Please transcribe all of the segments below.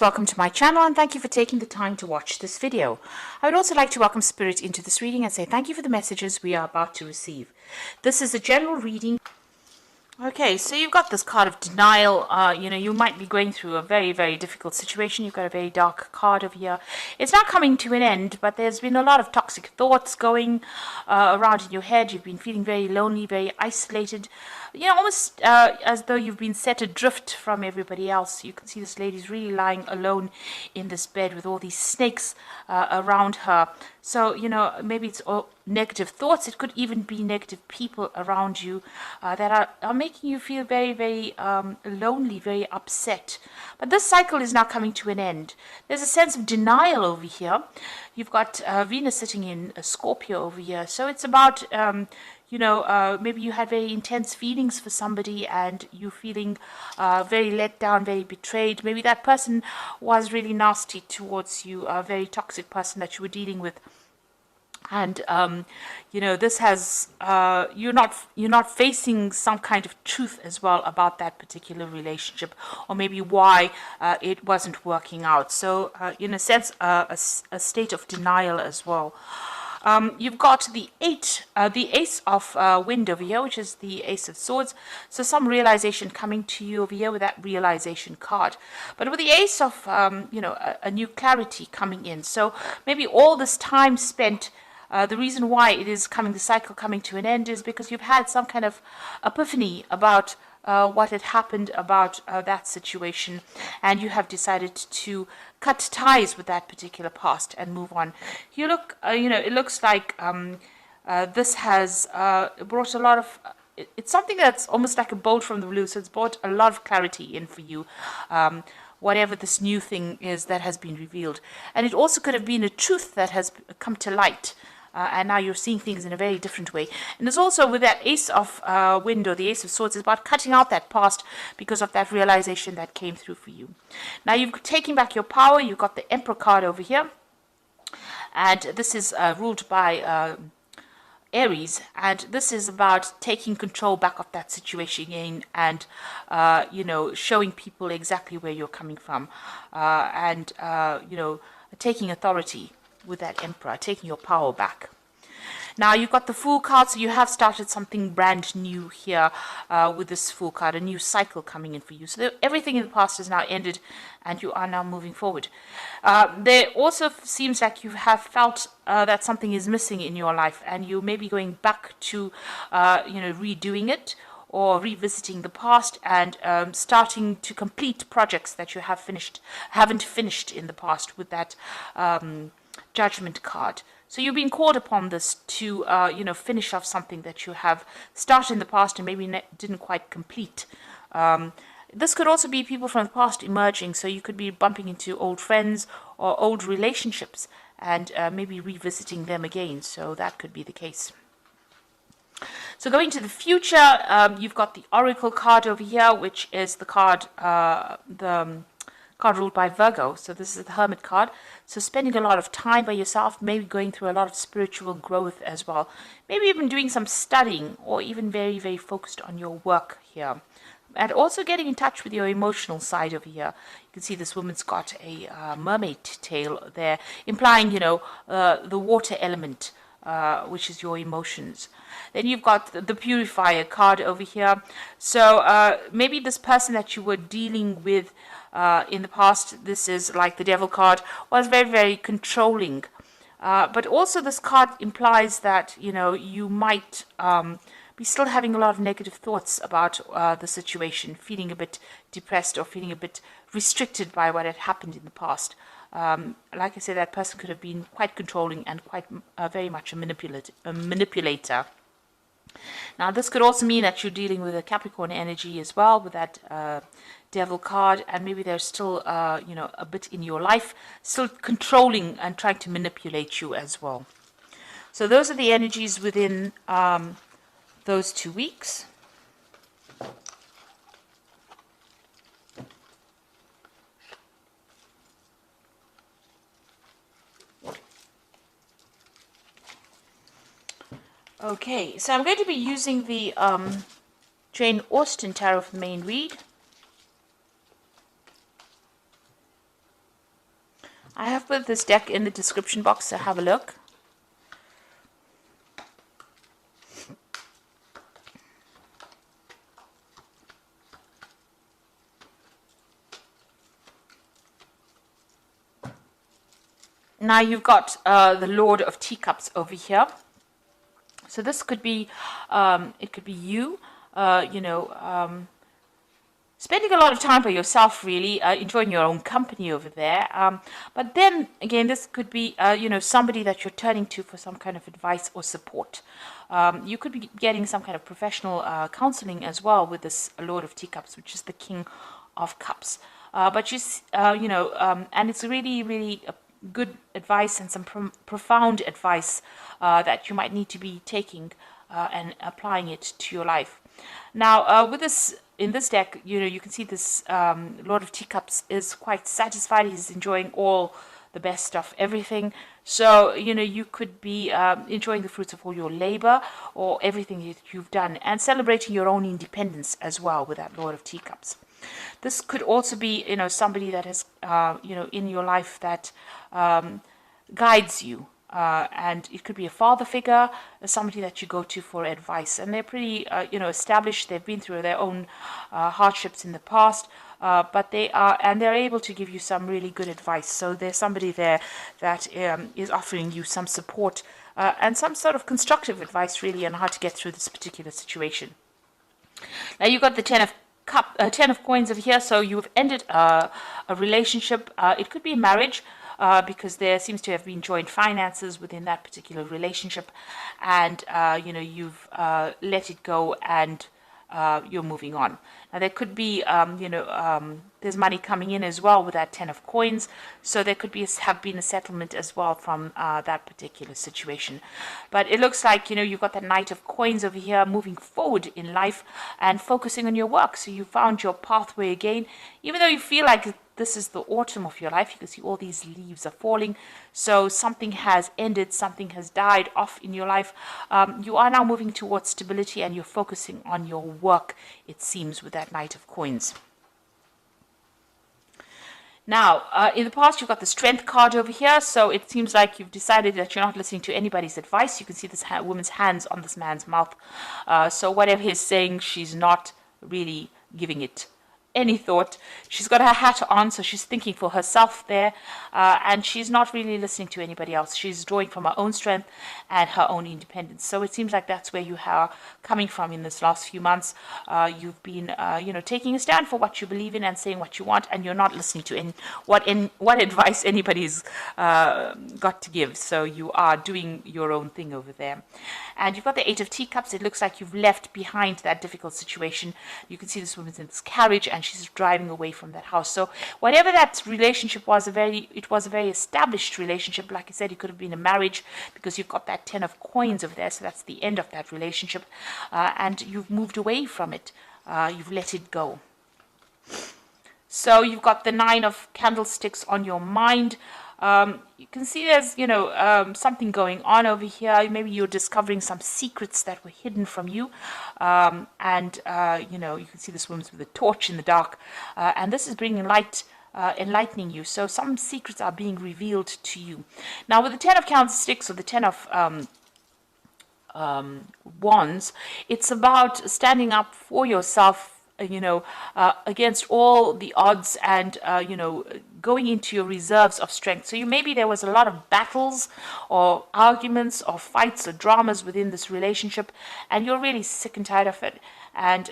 Welcome to my channel and thank you for taking the time to watch this video. I would also like to welcome Spirit into this reading and say thank you for the messages we are about to receive. This is a general reading. Okay, so you've got this card of denial. You might be going through a very, very difficult situation. You've got a very dark card over here. It's not coming to an end, but there's been a lot of toxic thoughts going around in your head. You've been feeling very lonely, very isolated. Almost as though you've been set adrift from everybody else. You can see this lady's really lying alone in this bed with all these snakes around her. So, maybe it's all negative thoughts. It could even be negative people around you that are making you feel very, very lonely, very upset. But this cycle is now coming to an end. There's a sense of denial over here. You've got Venus sitting in Scorpio over here. So it's about, maybe you had very intense feelings for somebody and you're feeling very let down, very betrayed. Maybe that person was really nasty towards you, a very toxic person that you were dealing with. And this has you're not facing some kind of truth as well about that particular relationship, or maybe why it wasn't working out. So in a sense, a state of denial as well. You've got the Ace of Wind over here, which is the Ace of Swords. So some realization coming to you over here with that realization card. But with the Ace of, a new clarity coming in. So maybe all this time spent, the reason why it is the cycle coming to an end is because you've had some kind of epiphany about what had happened about that situation, and you have decided to cut ties with that particular past and move on. It looks like this has brought a lot of, it's something that's almost like a bolt from the blue, so it's brought a lot of clarity in for you. Whatever this new thing is that has been revealed. And it also could have been a truth that has come to light. And now you're seeing things in a very different way. And there's also with that Ace of Wind or the Ace of Swords, is about cutting out that past because of that realization that came through for you. Now you've taken back your power. You've got the Emperor card over here. And this is ruled by Aries, and this is about taking control back of that situation again and showing people exactly where you're coming from, and taking authority with that Emperor, taking your power back. Now you've got the Fool card, so you have started something brand new here with this Fool card, a new cycle coming in for you. So everything in the past has now ended and you are now moving forward. There also seems like you have felt that something is missing in your life and you may be going back to, redoing it or revisiting the past and starting to complete projects that you haven't finished in the past with that Judgment card. So you've been called upon this to, finish off something that you have started in the past and maybe didn't quite complete. This could also be people from the past emerging, so you could be bumping into old friends or old relationships and maybe revisiting them again. So that could be the case. So going to the future, you've got the Oracle card over here, which is the card, card ruled by Virgo. So this is the Hermit card. So spending a lot of time by yourself, maybe going through a lot of spiritual growth as well. Maybe even doing some studying or even very, very focused on your work here. And also getting in touch with your emotional side over here. You can see this woman's got a mermaid tail there, implying, the water element, which is your emotions. Then you've got the Purifier card over here. So maybe this person that you were dealing with in the past, this is like the Devil card, was very, very controlling. But also this card implies that, you might be still having a lot of negative thoughts about the situation, feeling a bit depressed or feeling a bit restricted by what had happened in the past. Like I said, that person could have been quite controlling and quite very much a manipulator. Now, this could also mean that you're dealing with a Capricorn energy as well, with that Devil card, and maybe there's still, a bit in your life, still controlling and trying to manipulate you as well. So those are the energies within those 2 weeks. Okay, so I'm going to be using the Jane Austen Tarot for the main read. I have put this deck in the description box, so have a look. Now you've got the Lord of Teacups over here. So this could be, it could be you, spending a lot of time by yourself, really, enjoying your own company over there. But then again, this could be, somebody that you're turning to for some kind of advice or support. You could be getting some kind of professional counseling as well with this Lord of Teacups, which is the King of Cups. But and it's really, really good advice and some profound advice that you might need to be taking and applying it to your life. Now, with this, in this deck, you can see this Lord of Teacups is quite satisfied. He's enjoying all the best of everything. So, you could be enjoying the fruits of all your labor or everything that you've done and celebrating your own independence as well with that Lord of Teacups. This could also be, somebody that is, in your life that guides you. And it could be a father figure, somebody that you go to for advice. And they're pretty, established. They've been through their own hardships in the past, but they're able to give you some really good advice. So there's somebody there that is offering you some support and some sort of constructive advice, really, on how to get through this particular situation. Now you've got the Ten of Coins over here. So you've ended a relationship. It could be a marriage. Because there seems to have been joint finances within that particular relationship, and you've let it go and you're moving on. Now there could be there's money coming in as well with that Ten of Coins, so there could have been a settlement as well from that particular situation. But it looks like you've got that Knight of Coins over here, moving forward in life and focusing on your work. So you found your pathway again, even though you feel like this is the autumn of your life. You can see all these leaves are falling. So something has ended, something has died off in your life. You are now moving towards stability and you're focusing on your work, it seems, with that Knight of Coins. Now, in the past, you've got the Strength card over here. So it seems like you've decided that you're not listening to anybody's advice. You can see this woman's hands on this man's mouth. So whatever he's saying, she's not really giving it any thought. She's got her hat on, so she's thinking for herself there, and she's not really listening to anybody else. She's drawing from her own strength and her own independence. So it seems like that's where you are coming from in this last few months. You've been taking a stand for what you believe in and saying what you want, and you're not listening to what advice anybody's got to give. So you are doing your own thing over there. And you've got the Eight of Teacups. It looks like you've left behind that difficult situation. You can see this woman's in this carriage and she's driving away from that house. So whatever that relationship was, it was a very established relationship. Like I said, it could have been a marriage because you've got that Ten of Coins over there. So that's the end of that relationship. And you've moved away from it. You've let it go. So you've got the Nine of Candlesticks on your mind. You can see there's, something going on over here. Maybe you're discovering some secrets that were hidden from you. You can see this woman's with a torch in the dark. And this is bringing light, enlightening you. So some secrets are being revealed to you. Now, with the Ten of Candlesticks or the Ten of Wands, it's about standing up for yourself, against all the odds and, going into your reserves of strength. So maybe there was a lot of battles or arguments or fights or dramas within this relationship, and you're really sick and tired of it. And,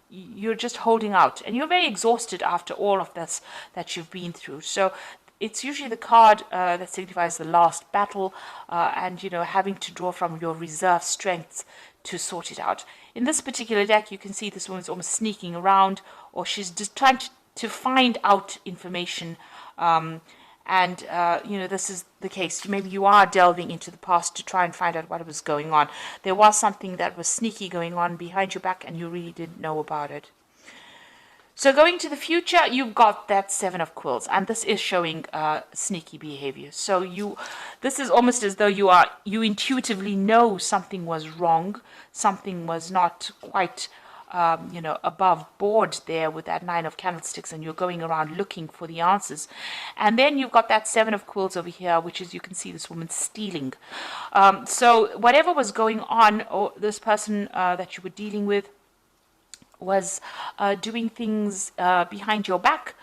you're just holding out. And you're very exhausted after all of this that you've been through. So it's usually the card that signifies the last battle and, having to draw from your reserve strengths to sort it out. In this particular deck, you can see this woman's almost sneaking around, or she's just trying to find out information. This is the case. Maybe you are delving into the past to try and find out what was going on. There was something that was sneaky going on behind your back, and you really didn't know about it. So going to the future, you've got that Seven of Quills, and this is showing sneaky behavior. So this is almost as though you intuitively know something was wrong, something was not quite above board there with that 9 of candlesticks, and you're going around looking for the answers. And then you've got that 7 of quills over here, which is, you can see this woman stealing. So whatever was going on, or this person that you were dealing with was doing things behind your back,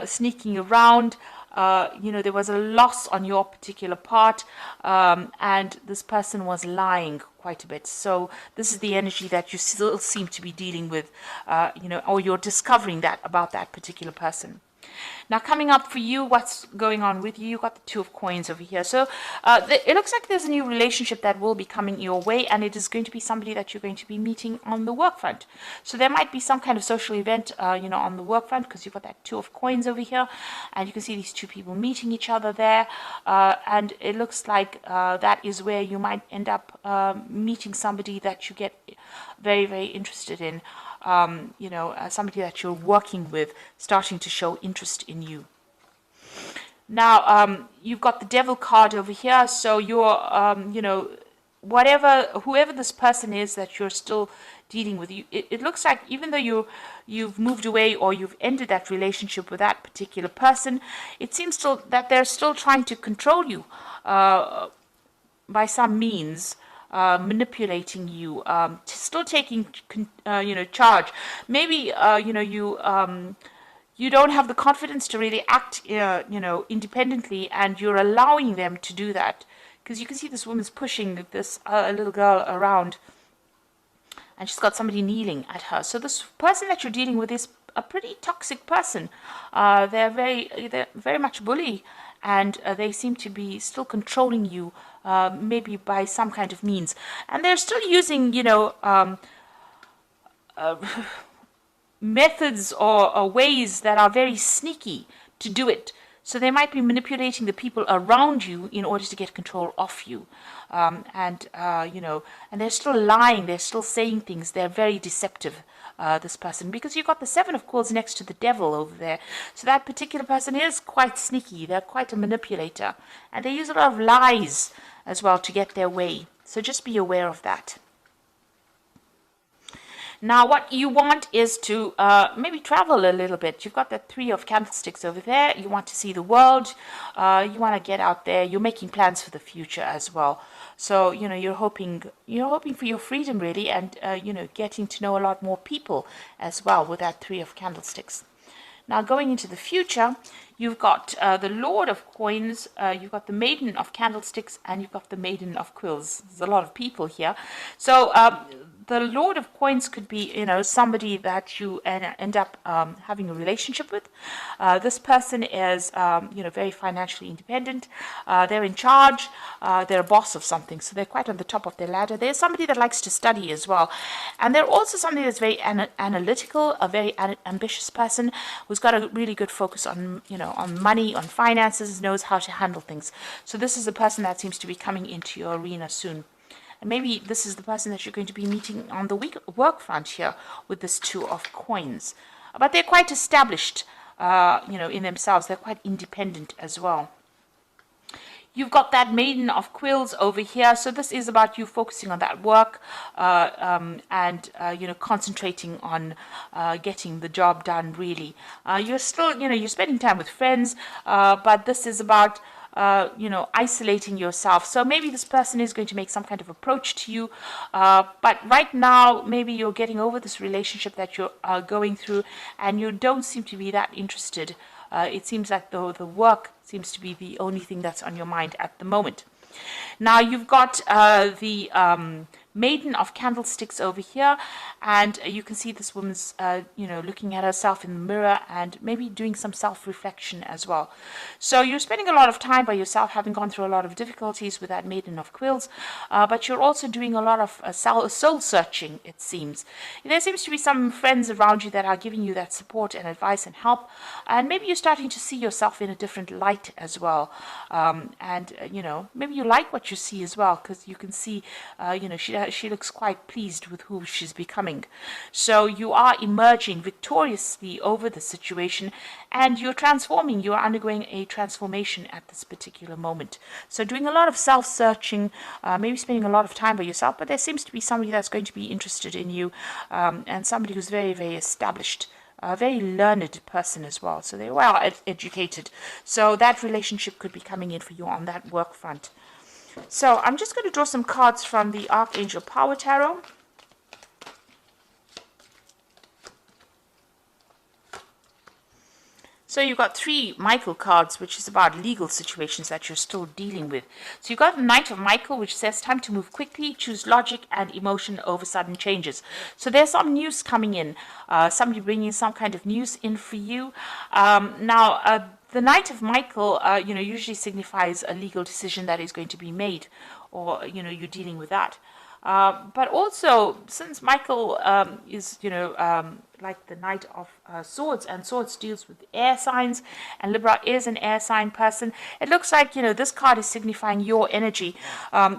sneaking around. There was a loss on your particular part, and this person was lying quite a bit. So this is the energy that you still seem to be dealing with, or you're discovering that about that particular person. Now, coming up for you, what's going on with you? You've got the 2 of coins over here. So it looks like there's a new relationship that will be coming your way, and it is going to be somebody that you're going to be meeting on the work front. So there might be some kind of social event, on the work front, because you've got that 2 of coins over here, and you can see these 2 people meeting each other there, and it looks like that is where you might end up meeting somebody that you get very, very interested in. Somebody that you're working with starting to show interest in you. Now, you've got the Devil card over here, so you're, whoever this person is that you're still dealing with, it looks like even though you've moved away or you've ended that relationship with that particular person, it seems still that they're still trying to control you by some means. Manipulating you, still taking charge. Maybe you don't have the confidence to really act independently, and you're allowing them to do that, because you can see this woman's pushing this little girl around, and she's got somebody kneeling at her. So this person that you're dealing with is a pretty toxic person. They're very much bully, and they seem to be still controlling you, maybe by some kind of means. And they're still using, methods or ways that are very sneaky to do it. So they might be manipulating the people around you in order to get control of you. And they're still lying. They're still saying things. They're very deceptive, this person, because you've got the 7 of coins next to the Devil over there. So that particular person is quite sneaky. They're quite a manipulator. And they use a lot of lies as well to get their way. So just be aware of that. Now, what you want is to maybe travel a little bit. You've got the 3 of candlesticks over there. You want to see the world. You want to get out there. You're making plans for the future as well. So, you're hoping for your freedom, really, and, getting to know a lot more people as well with that 3 of candlesticks. Now, going into the future, you've got the Lord of Coins, you've got the Maiden of Candlesticks, and you've got the Maiden of Quills. There's a lot of people here. So, the Lord of Coins could be, somebody that you end up having a relationship with. This person is, very financially independent. They're in charge. They're a boss of something, so they're quite on the top of their ladder. They're somebody that likes to study as well. And they're also somebody that's very analytical, a very ambitious person who's got a really good focus on, on money, on finances, knows how to handle things. So this is a person that seems to be coming into your arena soon. And maybe this is the person that you're going to be meeting on the work front here with this 2 of coins. But they're quite established, in themselves. They're quite independent as well. You've got that Maiden of Quills over here. So this is about you focusing on that work and concentrating on getting the job done, really. You're still, you're spending time with friends, but this is about isolating yourself. So maybe this person is going to make some kind of approach to you, but right now maybe you're getting over this relationship that you're going through, and you don't seem to be that interested. It seems like the work seems to be the only thing that's on your mind at the moment. Now you've got the Maiden of Candlesticks over here, and you can see this woman's looking at herself in the mirror and maybe doing some self-reflection as well. So you're spending a lot of time by yourself, having gone through a lot of difficulties with that Maiden of Quills, but you're also doing a lot of soul searching, it seems. There seems to be some friends around you that are giving you that support and advice and help, and maybe you're starting to see yourself in a different light as well. Maybe you like what you see as well, because you can see, she she looks quite pleased with who she's becoming. So you are emerging victoriously over the situation, and you're transforming. You're undergoing a transformation at this particular moment. So doing a lot of self-searching, maybe spending a lot of time by yourself, but there seems to be somebody that's going to be interested in you, and somebody who's very, very established, a very learned person as well. So they're well educated. So that relationship could be coming in for you on that work front. So I'm just going to draw some cards from the Archangel Power Tarot. So you've got 3 Michael cards, which is about legal situations that you're still dealing with. So you've got the Knight of Michael, which says time to move quickly, choose logic and emotion over sudden changes. So there's some news coming in, somebody bringing some kind of news in for you. The Knight of Michael, usually signifies a legal decision that is going to be made, or, you're dealing with that. But also, since Michael is, like the Knight of Swords, and Swords deals with air signs, and Libra is an air sign person, it looks like, this card is signifying your energy.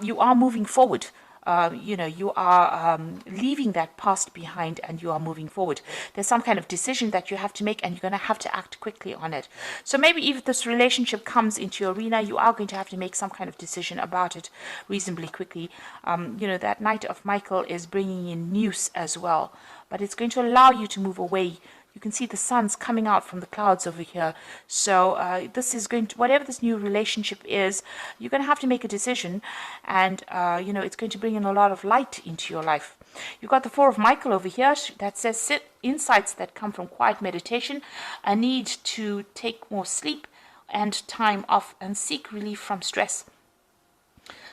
You are moving forward. You are leaving that past behind, and you are moving forward. There's some kind of decision that you have to make, and you're going to have to act quickly on it. So maybe if this relationship comes into your arena, you are going to have to make some kind of decision about it reasonably quickly. That Knight of Michael is bringing in news as well, but it's going to allow you to move away. You can see the sun's coming out from the clouds over here. So this is going to, whatever this new relationship is, you're going to have to make a decision, and it's going to bring in a lot of light into your life. You've got the Four of Michael over here that says insights that come from quiet meditation, a need to take more sleep and time off, and seek relief from stress.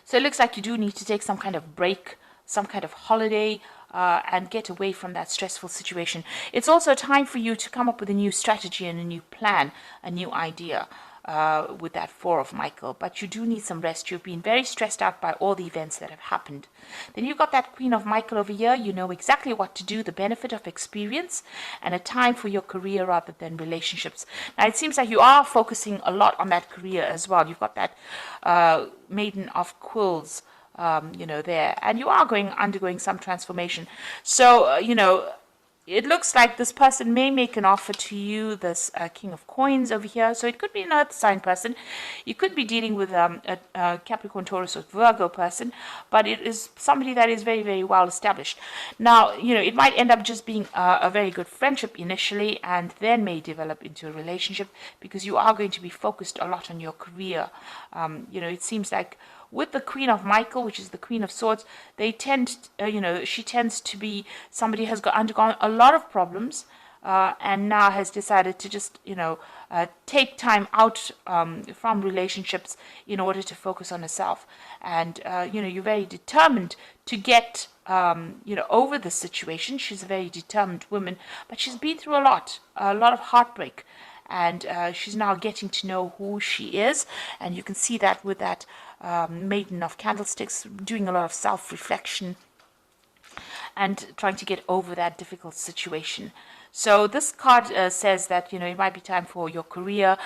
So it looks like you do need to take some kind of break, some kind of holiday, and get away from that stressful situation. It's also time for you to come up with a new strategy and a new plan, a new idea with that Four of Michael. But you do need some rest. You've been very stressed out by all the events that have happened. Then you've got that Queen of Michael over here. You know exactly what to do, the benefit of experience, and a time for your career rather than relationships. Now, it seems like you are focusing a lot on that career as well. You've got that Maiden of Quills, there, and you are undergoing some transformation. So, it looks like this person may make an offer to you, this King of Coins over here. So it could be an earth sign person. You could be dealing with a Capricorn, Taurus, or Virgo person, but it is somebody that is very, very well established. Now, it might end up just being a very good friendship initially, and then may develop into a relationship, because you are going to be focused a lot on your career. It seems like with the Queen of Michael, which is the Queen of Swords, they tend, she tends to be somebody who has undergone a lot of problems, and now has decided to just, take time out from relationships in order to focus on herself. And, you're very determined to get, over the situation. She's a very determined woman, but she's been through a lot of heartbreak. And she's now getting to know who she is, and you can see that with that Maiden of Candlesticks, doing a lot of self-reflection and trying to get over that difficult situation. So this card says that, it might be time for your career.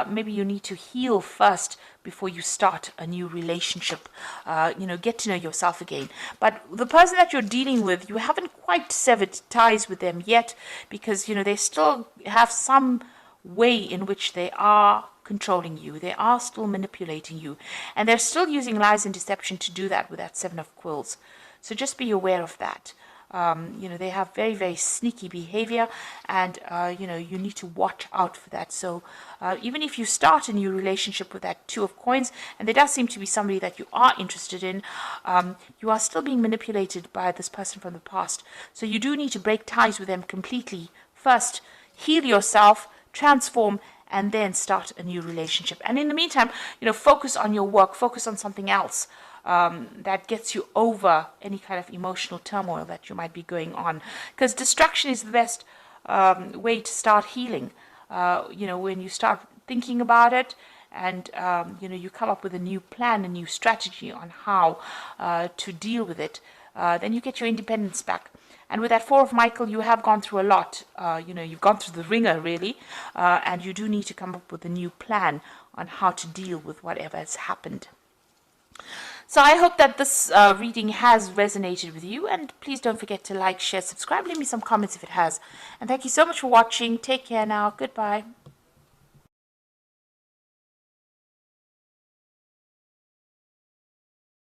Maybe you need to heal first before you start a new relationship. Get to know yourself again. But the person that you're dealing with, you haven't quite severed ties with them yet, because, they still have some way in which they are controlling you. They are still manipulating you, and they're still using lies and deception to do that with that Seven of Quills. So just be aware of that. They have very, very sneaky behavior, and you need to watch out for that. So even if you start a new relationship with that Two of Coins, and there does seem to be somebody that you are interested in, you are still being manipulated by this person from the past. So you do need to break ties with them completely first. Heal yourself, transform, and then start a new relationship. And in the meantime, focus on your work, focus on something else that gets you over any kind of emotional turmoil that you might be going on. Because distraction is the best way to start healing. When you start thinking about it, and you come up with a new plan, a new strategy on how to deal with it, then you get your independence back. And with that Four of Michael, you have gone through a lot. You've gone through the ringer, really. And you do need to come up with a new plan on how to deal with whatever has happened. So I hope that this reading has resonated with you, and please don't forget to like, share, subscribe, leave me some comments if it has. And thank you so much for watching. Take care now. Goodbye.